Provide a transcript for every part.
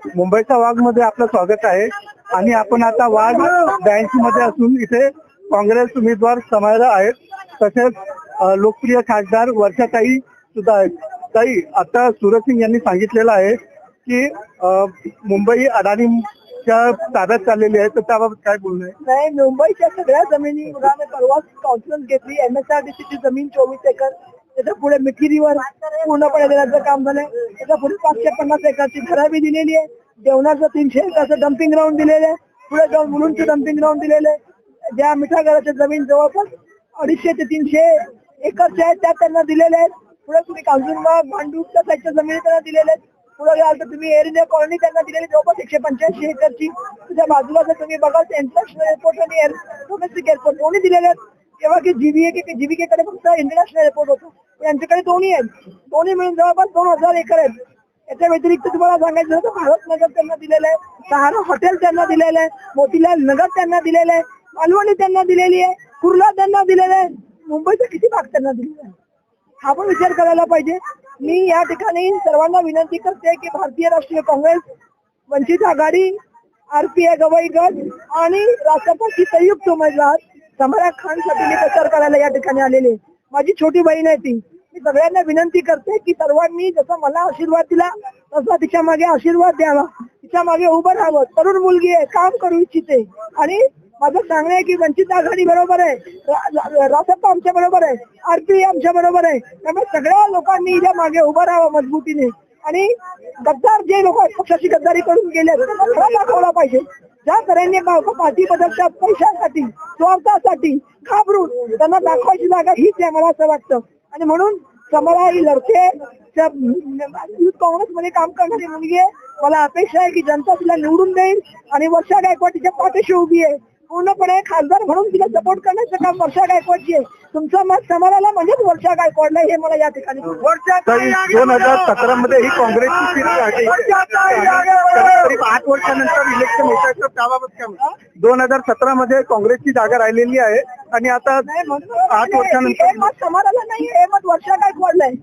मुंबईचा वाघ मध्ये आपलं स्वागत आहे आणि आपण आता वाघ बँक मध्ये असून इथे काँग्रेस उमेदवार समायला आहेत. तसेच लोकप्रिय खासदार वर्षाताई सुद्धा आहेत. ताई, आता सूरजसिंग यांनी सांगितलेलं आहे की मुंबई अडाणीच्या ताब्यात चाललेली आहे, तर त्याबाबत काय बोलणं आहे? नाही, मुंबईच्या सगळ्या जमिनी परवाच कॉन्फरन्स घेतली. MSRDCची जमीन 24 एकर, त्याच्या पुढे मिठिरीवर पूर्णपणे देण्याचं काम झालंय. त्याच्या पुढे 550 एकरची घराबी दिलेली आहे. जेवणाचं 300 एकरचं डम्पिंग ग्राउंड दिलेलं आहे. पुढे जाऊन मुलुंडचं डम्पिंग ग्राउंड दिलेलं आहे. ज्या मिठागराच्या जमीन जवळपास 250 ते 300 एकरच्या आहेत त्या त्यांना दिलेल्या आहेत. पुढे तुम्ही कांजूरबाग भांडूपच्या साईडच्या जमिनी त्यांना दिलेल्या आहेत. पुढे गेला तर तुम्ही एअर इंडिया कॉलनी त्यांना दिलेली जवळपास 185 एकरची. तुझ्या बाजूला जर तुम्ही बघाल तर इंटरनॅशनल एअरपोर्ट आणि डोमेस्टिक एअरपोर्ट दोन्ही दिलेले आहेत. तेव्हा की जीबीकेकडे फक्त इंटरनॅशनल एअरपोर्ट होतं, यांच्याकडे दोन्ही आहेत. दोन्ही मिळून जवळपास 2000 एकर आहेत. याच्या व्यतिरिक्त तुम्हाला सांगायचं तर भारत नगर त्यांना दिलेलं आहे, सहारा हॉटेल त्यांना दिलेलं आहे, मोतीलाल नगर त्यांना दिलेलं आहे, मालवणी त्यांना दिलेली आहे, कुर्ला त्यांना दिलेलं आहे. मुंबईचा किती भाग त्यांना दिलेला आहे हा पण विचार करायला पाहिजे. मी या ठिकाणी सर्वांना विनंती करते की भारतीय राष्ट्रीय काँग्रेस, वंचित आघाडी, RPI गवई गट आणि राष्ट्रपती संयुक्त उमेदवार समारा खानसाठी मी प्रचार करायला या ठिकाणी आलेले. माझी छोटी बहीण आहे ती. मी सगळ्यांना विनंती करते की सर्वांनी जसं मला आशीर्वाद दिला तसा तिच्या मागे आशीर्वाद द्यावा, तिच्या मागे उभं राहावं. तरुण मुलगी आहे, काम करू इच्छिते आणि माझं सांगणं आहे की वंचित आघाडी बरोबर आहे, रासपा आमच्या बरोबर आहे, RPI आमच्या बरोबर आहे. त्यामुळे सगळ्या लोकांनी या मागे उभं राहावं मजबूतीने आणि गद्दार जे लोक पक्षाची गद्दारी करून गेले त्यांना खरा दाखवला पाहिजे. ज्या तऱ्हेने पार्टी बदलतात पैशासाठी, स्वार्थासाठी घाबरून त्यांना दाखवायची जागा हीच आहे मला असं वाटतं. आणि म्हणून समरा ही लढते युथ काँग्रेसमध्ये काम करणारी मुलगी आहे. मला अपेक्षा आहे की जनता तिला निवडून देईल आणि वर्षा गायकवाड तिच्या पाठीशी उभी आहे. पूर्णपणे खासदार म्हणून तिला सपोर्ट करण्याचं काम वर्षा गायकवाडची आहे. तुमचं मत समाराला म्हणजेच वर्षा गायकवाडला हे मला या ठिकाणी 2017 मध्ये ही काँग्रेसची सीट आहे. 8 वर्षानंतर इलेक्शन होत आहे, तर त्याबाबत काय? 2017 मध्ये काँग्रेसची जागा राहिलेली आहे आणि आता 8 वर्षानंतर हे मत समाराला नाही, हे मत वर्षा गायकवाडला आहे.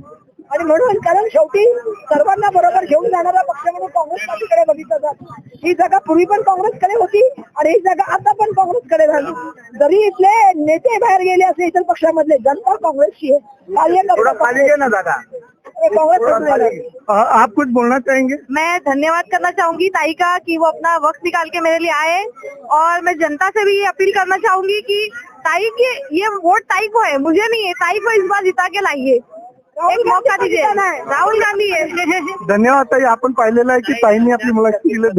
आणि म्हणून कारण शेवटी सर्वांना बरोबर घेऊन जाणारा पक्ष म्हणून काँग्रेस पार्टीकडे बघितलं जातं. ही जागा पूर्वी पण काँग्रेसकडे होती आणि ही जागा आता पण काँग्रेसकडे राहिली. जरी इथले नेते बाहेर गेले असे इतर पक्षामधले, जनता काँग्रेसची आहे. आप कुछ बोलना चाहेंगे? मैं धन्यवाद करना चाहूंगी ताई का कि वो अपना वक्त निकाल के मेरे लिए आए, और मैं जनता से भी ये अपील करना चाहूंगी कि ताई की ये वोट ताई को है, मुझे नहीं है। ताई को इस बार जिता के लाइए, एक मौका दीजिए। राहुल गांधी है। धन्यवाद ताई, आपण पाहिलेलं आहे की ताईंनी आपली मुलाखत दिली.